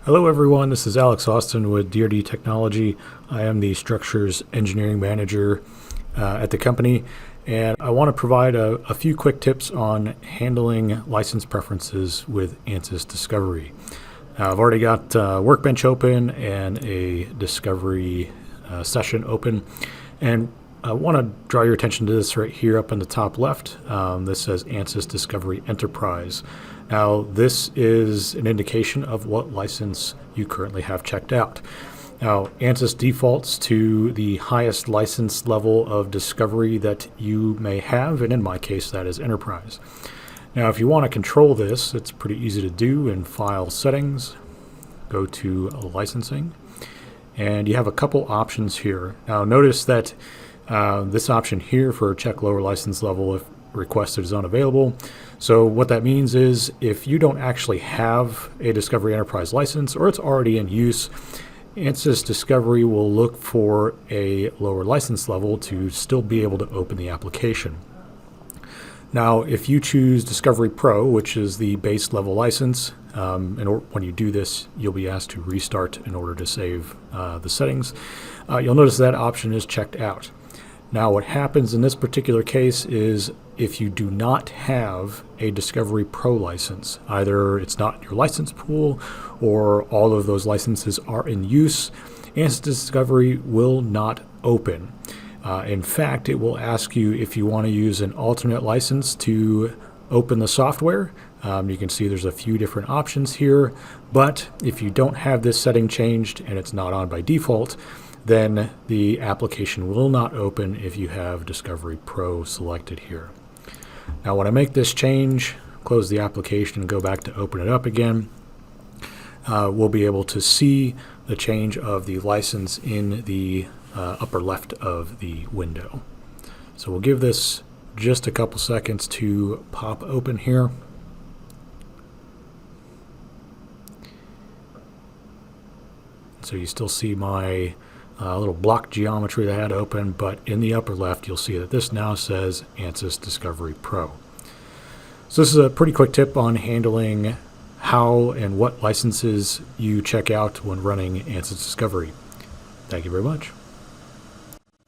Hello everyone, this is Alex Austin with DRD Technology. I am the Structures Engineering Manager at the company, and I want to provide a few quick tips on handling license preferences with Ansys Discovery. Now, I've already got Workbench open and a Discovery session open, and I want to draw your attention to this right here up in the top left. This says Ansys Discovery Enterprise. Now, this is an indication of what license you currently have checked out. Now, Ansys defaults to the highest license level of Discovery that you may have, and in my case, that is Enterprise. Now, if you want to control this, it's pretty easy to do in File Settings, go to Licensing, and you have a couple options here. Now, notice that this option here for check lower license level if requested is unavailable. So what that means is if you don't actually have a Discovery Enterprise license or it's already in use, Ansys Discovery will look for a lower license level to still be able to open the application. Now, if you choose Discovery Pro, which is the base level license, when you do this, you'll be asked to restart in order to save the settings. You'll notice that option is checked out. Now, what happens in this particular case is if you do not have a Discovery Pro license, either it's not in your license pool or all of those licenses are in use, Ansys Discovery will not open. In fact, it will ask you if you want to use an alternate license to open the software. You can see there's a few different options here, but if you don't have this setting changed and it's not on by default, then the application will not open if you have Discovery Pro selected here. Now, when I make this change, close the application and go back to open it up again, we'll be able to see the change of the license in the upper left of the window. So we'll give this just a couple seconds to pop open here. So you still see my little block geometry that I had open, but in the upper left you'll see that this now says Ansys Discovery Pro. So this is a pretty quick tip on handling how and what licenses you check out when running Ansys Discovery. Thank you very much.